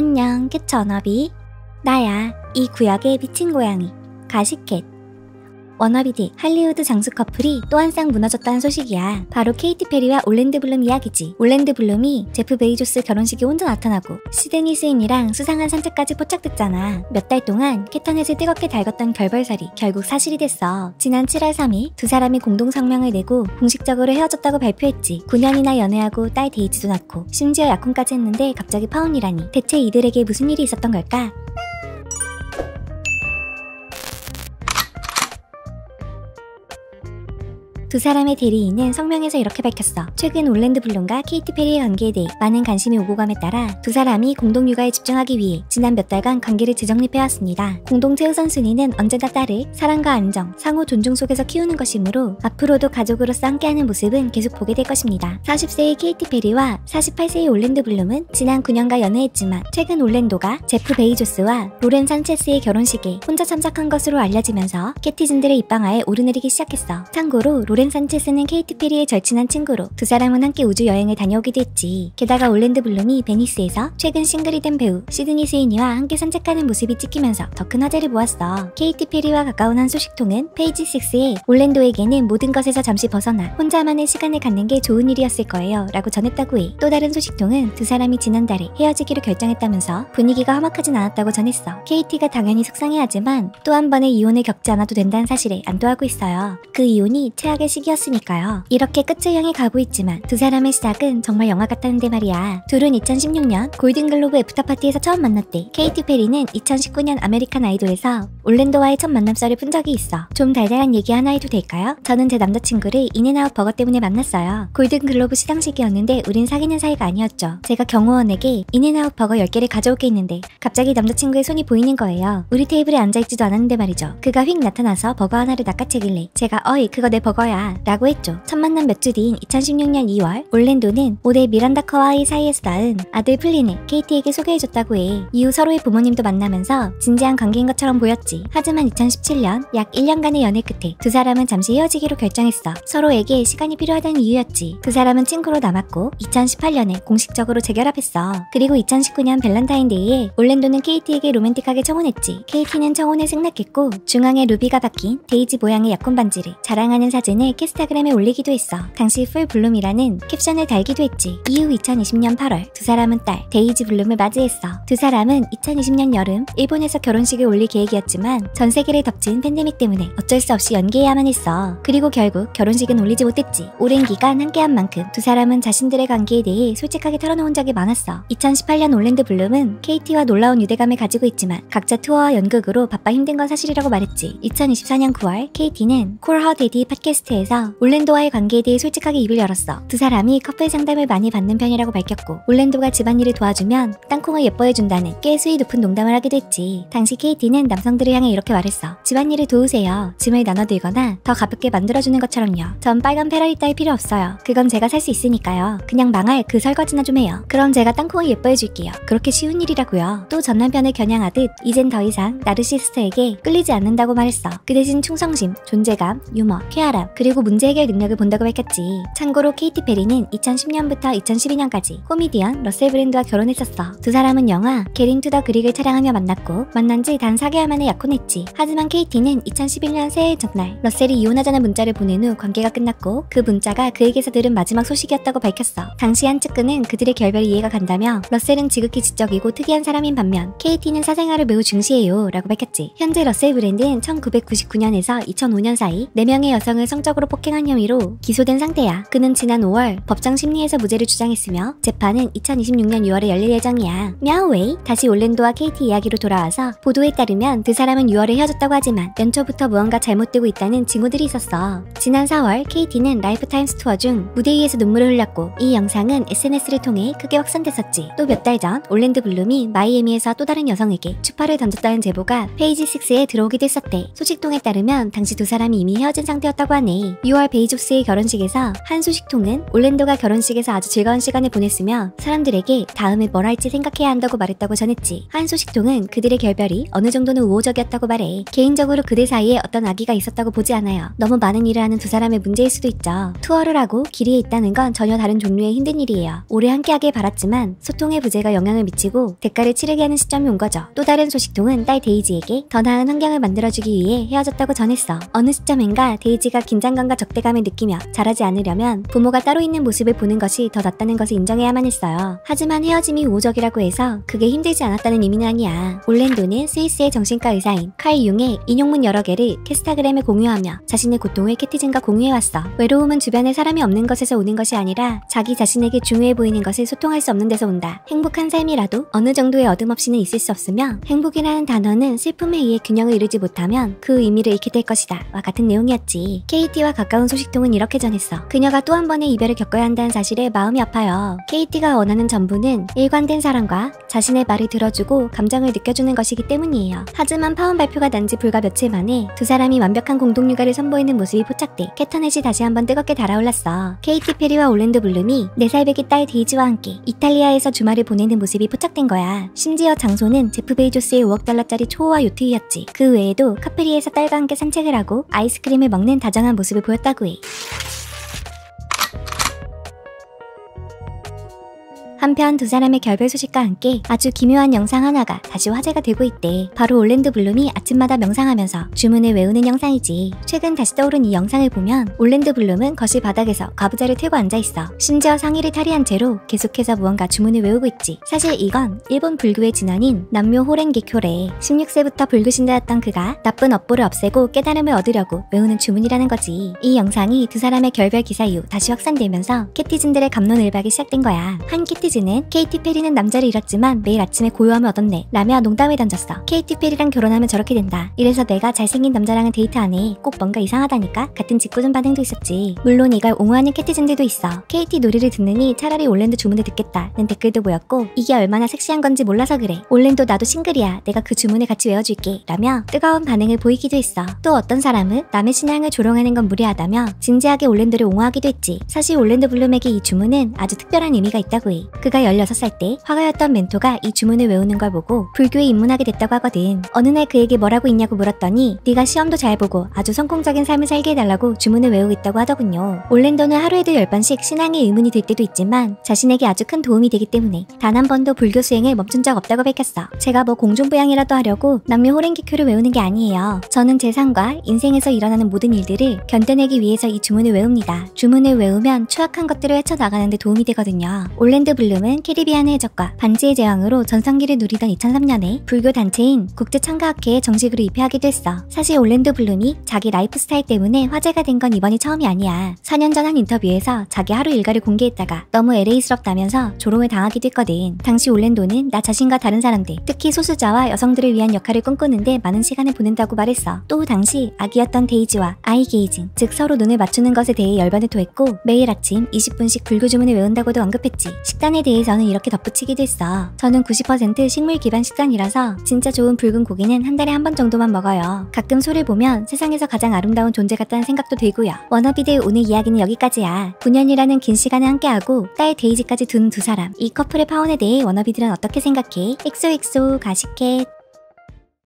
안녕, 캣 워너비. 나야, 이 구역의 미친 고양이, 가시캣. 워너비들, 할리우드 장수 커플이 또 한 쌍 무너졌다는 소식이야. 바로 케이티 페리와 올랜드 블룸 이야기지. 올랜드 블룸이 제프 베이조스 결혼식에 혼자 나타나고 시드니 스윈이랑 수상한 산책까지 포착됐잖아. 몇 달 동안 캐터넷을 뜨겁게 달궜던 결벌설이 결국 사실이 됐어. 지난 7월 3일 두 사람이 공동 성명을 내고 공식적으로 헤어졌다고 발표했지. 9년이나 연애하고 딸 데이지도 낳고 심지어 약혼까지 했는데 갑자기 파혼이라니. 대체 이들에게 무슨 일이 있었던 걸까? 두 사람의 대리인은 성명에서 이렇게 밝혔어. 최근 올랜드 블룸과 케이티 페리의 관계에 대해 많은 관심이 오고 감에 따라 두 사람이 공동 육아에 집중하기 위해 지난 몇 달간 관계를 재정립해왔습니다. 공동체 우선순위는 언제나 딸을 사랑과 안정, 상호 존중 속에서 키우는 것이므로 앞으로도 가족으로서 함께하는 모습은 계속 보게 될 것입니다. 40세의 케이티 페리와 48세의 올랜드 블룸은 지난 9년간 연애했지만 최근 올랜도가 제프 베이조스와 로렌 산체스의 결혼식에 혼자 참석한 것으로 알려지면서 캐티즌들의 입방아에 오르내리기 시작했어. 참고로 로렌 산체스는 케이티 페리의 절친한 친구로 두 사람은 함께 우주 여행을 다녀오기도 했지. 게다가 올랜드 블룸이 베니스에서 최근 싱글이 된 배우 시드니 스위니와 함께 산책하는 모습이 찍히면서 더 큰 화제를 모았어. 케이티 페리와 가까운 한 소식통은 페이지 6에 올랜도에게는 모든 것에서 잠시 벗어나 혼자만의 시간을 갖는 게 좋은 일이었을 거예요 라고 전했다고 해. 또 다른 소식통은 두 사람이 지난달에 헤어지기로 결정했다면서 분위기가 험악하진 않았다고 전했어. 케이티가 당연히 속상해하지만 또 한 번의 이혼을 겪지 않아도 된다는 사실에 안도하고 있어요. 그 이혼이 최악의 시기였으니까요. 이렇게 끝을 향해 가고 있지만 두 사람의 시작은 정말 영화 같다는데 말이야. 둘은 2016년 골든글로브 애프터파티에서 처음 만났대. 케이티 페리는 2019년 아메리칸 아이돌에서 올랜도와의 첫 만남썰을 푼 적이 있어. 좀 달달한 얘기 하나 해도 될까요? 저는 제 남자친구를 인앤아웃 버거 때문에 만났어요. 골든글로브 시상식이었는데 우린 사귀는 사이가 아니었죠. 제가 경호원에게 인앤아웃 버거 10개를 가져올게 했는데 갑자기 남자친구의 손이 보이는 거예요. 우리 테이블에 앉아있지도 않았는데 말이죠. 그가 휙 나타나서 버거 하나를 낚아채길래 제가 어이 그거 내 버거야 라고 했죠. 첫 만남 몇 주 뒤인 2016년 2월 올랜도는 모델 미란다 커와의 사이에서 낳은 아들 플린을 케이티에게 소개해줬다고 해. 이후 서로의 부모님도 만나면서 진지한 관계인 것처럼 보였지. 하지만 2017년 약 1년간의 연애 끝에 두 사람은 잠시 헤어지기로 결정했어. 서로에게 시간이 필요하다는 이유였지. 두 사람은 친구로 남았고 2018년에 공식적으로 재결합했어. 그리고 2019년 밸런타인데이에 올랜도는 케이티에게 로맨틱하게 청혼했지. 케이티는 청혼에 승낙했고 중앙에 루비가 박힌 데이지 모양의 약혼 반지를 자랑하는 사진을 캐스타그램에 올리기도 했어. 당시 풀 블룸이라는 캡션을 달기도 했지. 이후 2020년 8월 두 사람은 딸 데이지 블룸을 맞이했어. 두 사람은 2020년 여름 일본에서 결혼식을 올릴 계획이었지만 전 세계를 덮친 팬데믹 때문에 어쩔 수 없이 연기해야만 했어. 그리고 결국 결혼식은 올리지 못했지. 오랜 기간 함께한 만큼 두 사람은 자신들의 관계에 대해 솔직하게 털어놓은 적이 많았어. 2018년 올랜드 블룸은 케이티와 놀라운 유대감을 가지고 있지만 각자 투어와 연극으로 바빠 힘든 건 사실이라고 말했지. 2024년 9월 케이티는 콜 허 데디 팟캐스트에서 올랜도와의 관계에 대해 솔직하게 입을 열었어. 두 사람이 커플 상담을 많이 받는 편이라고 밝혔고 올랜도가 집안일을 도와주면 땅콩을 예뻐해준다는 꽤 수위 높은 농담을 하기도 했지. 당시 케이티는 남성들을 향해 이렇게 말했어. 집안일을 도우세요. 짐을 나눠들거나 더 가볍게 만들어주는 것처럼요. 전 빨간 페라리 따위 필요 없어요. 그건 제가 살 수 있으니까요. 그냥 망할 그 설거지나 좀 해요. 그럼 제가 땅콩을 예뻐해줄게요. 그렇게 쉬운 일이라고요. 또 전 남편을 겨냥하듯 이젠 더 이상 나르시스트에게 끌리지 않는다고 말했어. 그 대신 충성심, 존재감, 유머, 쾌활함, 그리고 문제 해결 능력을 본다고 밝혔지. 참고로 케이티 페리는 2010년부터 2012년까지 코미디언 러셀 브랜드와 결혼했었어. 두 사람은 영화 게린 투 더 그릭을 촬영하며 만났고 만난 지 단 4개월 만에 약혼했지. 하지만 케이티는 2011년 새해 전날 러셀이 이혼하자는 문자를 보낸 후 관계가 끝났고 그 문자가 그에게서 들은 마지막 소식이었다고 밝혔어. 당시 한 측근은 그들의 결별이 이해가 간다며 러셀은 지극히 지적이고 특이한 사람인 반면 케이티는 사생활을 매우 중시해요 라고 밝혔지. 현재 러셀 브랜드는 1999년에서 2005년 사이 4명의 여성을 성적으로 폭행한 혐의로 기소된 상태야. 그는 지난 5월 법정 심리에서 무죄를 주장했으며 재판은 2026년 6월에 열릴 예정이야. мя우웨이. 다시 올랜도와 케이티 이야기로 돌아와서 보도에 따르면 두 사람은 6월에 헤어졌다고 하지만 연초부터 무언가 잘못되고 있다는 징후들이 있었어. 지난 4월 케이티는 라이프타임스 투어 중 무대 위에서 눈물을 흘렸고 이 영상은 SNS를 통해 크게 확산됐었지. 또 몇 달 전 올랜드 블룸이 마이애미에서 또 다른 여성에게 추파를 던졌다는 제보가 페이지 6에 들어오기도 했었대. 소식통에 따르면 당시 두 사람이 이미 헤어진 상태였다고 하네. 있지. 6월 베이족스의 결혼식에서 한 소식통은 올랜도가 결혼식에서 아주 즐거운 시간을 보냈으며 사람들에게 다음에 뭘 할지 생각해야 한다고 말했다고 전했지. 한 소식통은 그들의 결별이 어느 정도는 우호적이었다고 말해. 개인적으로 그들 사이에 어떤 악의가 있었다고 보지 않아요. 너무 많은 일을 하는 두 사람의 문제일 수도 있죠. 투어를 하고 길이에 있다는 건 전혀 다른 종류의 힘든 일이에요. 오래 함께하길 바랐지만 소통의 부재가 영향을 미치고 대가를 치르게 하는 시점이 온 거죠. 또 다른 소식통은 딸 데이지에게 더 나은 환경을 만들어주기 위해 헤어졌다고 전했어. 어느 시점인가 데이지가 긴장감과 적대감을 느끼며 잘하지 않으려면 부모가 따로 있는 모습을 보는 것이 더 낫다는 것을 인정해야만 했어요. 하지만 헤어짐이 우호적이라고 해서 그게 힘들지 않았다는 의미는 아니야. 올랜도는 스위스의 정신과 의사인 칼 융의 인용문 여러 개를 캐스타그램에 공유하며 자신의 고통을 캐티즌과 공유해왔어. 외로움은 주변에 사람이 없는 것에서 오는 것이 아니라 자기 자신에게 중요해 보이는 것을 소통할 수 없는 데서 온다. 행복한 삶이라도 어느 정도의 어둠 없이는 있을 수 없으며 행복이라는 단어는 슬픔에 의해 균형을 이루지 못하면 그 의미를 잃게 될 것이다. 와 같은 내용이었지. KT와 가까운 소식통은 이렇게 전했어. 그녀가 또 한 번의 이별을 겪어야 한다는 사실에 마음이 아파요. KT가 원하는 전부는 일관된 사랑과 자신의 말을 들어주고 감정을 느껴주는 것이기 때문이에요. 하지만 파혼 발표가 난 지 불과 며칠 만에 두 사람이 완벽한 공동 육아를 선보이는 모습이 포착돼 캐터넷이 다시 한번 뜨겁게 달아올랐어. 케이티 페리와 올랜도 블룸이 4살 배기 딸 데이지와 함께 이탈리아에서 주말을 보내는 모습이 포착된 거야. 심지어 장소는 제프 베이조스의 5억 달러짜리 초호화 요트이었지. 그 외에도 카프리에서 딸과 함께 산책을 하고 아이스크림을 먹는 다정한 모습을 보였다고 해. 한편 두 사람의 결별 소식과 함께 아주 기묘한 영상 하나가 다시 화제가 되고 있대. 바로 올랜도 블룸이 아침마다 명상하면서 주문을 외우는 영상이지. 최근 다시 떠오른 이 영상을 보면 올랜도 블룸은 거실 바닥에서 가부좌를 틀고 앉아있어. 심지어 상의를 탈의한 채로 계속해서 무언가 주문을 외우고 있지. 사실 이건 일본 불교의 진원인 남묘 호랭기쿄래. 16세부터 불교 신자였던 그가 나쁜 업보를 없애고 깨달음을 얻으려고 외우는 주문이라는 거지. 이 영상이 두 사람의 결별 기사 이후 다시 확산되면서 캐티즌들의 갑론을박이 시작된 거야. 한 캐티즌은 케이티 페리는 남자를 잃었지만 매일 아침에 고요함을 얻었네 라며 농담을 던졌어. 케이티 페리랑 결혼하면 저렇게 된다. 이래서 내가 잘생긴 남자랑은 데이트 안 해. 꼭 뭔가 이상하다니까. 같은 짓궂은 반응도 있었지. 물론 이걸 옹호하는 캐티즌들도 있어. 케이티 노래를 듣느니 차라리 올랜도 주문을 듣겠다는 댓글도 보였고 이게 얼마나 섹시한 건지 몰라서 그래. 올랜도 나도 싱글이야. 내가 그 주문을 같이 외워줄게 라며 뜨거운 반응을 보이기도 했어. 또 어떤 사람은 남의 신앙을 조롱하는 건 무례하다며 진지하게 올랜도를 옹호하기도 했지. 사실 올랜도 블룸에게 이 주문은 아주 특별한 의미가 있다고 해. 그가 16살 때 화가였던 멘토가 이 주문을 외우는 걸 보고 불교에 입문하게 됐다고 하거든. 어느 날 그에게 뭐라고 있냐고 물었더니 네가 시험도 잘 보고 아주 성공적인 삶을 살게 해달라고 주문을 외우고 있다고 하더군요. 올랜도는 하루에도 10번씩 신앙에 의문이 들 때도 있지만 자신에게 아주 큰 도움이 되기 때문에 단 한 번도 불교 수행을 멈춘 적 없다고 밝혔어. 제가 뭐 공중부양이라도 하려고 남묘 호랭기쿄를 외우는 게 아니에요. 저는 제 삶과 인생에서 일어나는 모든 일들을 견뎌내기 위해서 이 주문을 외웁니다. 주문을 외우면 추악한 것들을 헤쳐나가는 데 도움이 되거든요. 올랜도 블룸은 캐리비안의 해적과 반지의 제왕으로 전성기를 누리던 2003년에 불교 단체인 국제창가학회에 정식으로 입회하기도 했어. 사실 올랜도 블룸이 자기 라이프 스타일 때문에 화제가 된 건 이번이 처음이 아니야. 4년 전 한 인터뷰에서 자기 하루 일과를 공개했다가 너무 LA스럽다면서 조롱을 당하기도 했거든. 당시 올랜도는 나 자신과 다른 사람들, 특히 소수자와 여성들을 위한 역할을 꿈꾸는데 많은 시간을 보낸다고 말했어. 또 당시 아기였던 데이지와 아이 게이징, 즉 서로 눈을 맞추는 것에 대해 열변을 토했고 매일 아침 20분씩 불교 주문을 외운다고도 언급했지. 식단에 대해서는 이렇게 덧붙이기도 했어. 저는 90% 식물 기반 식단이라서 진짜 좋은 붉은 고기는 한 달에 한 번 정도만 먹어요. 가끔 소를 보면 세상에서 가장 아름다운 존재 같다는 생각도 들고요. 워너비들 오늘 이야기는 여기까지야. 9년이라는 긴 시간을 함께하고 딸 데이지까지 둔 두 사람. 이 커플의 파혼에 대해 워너비들은 어떻게 생각해? 엑소엑소 가시켓.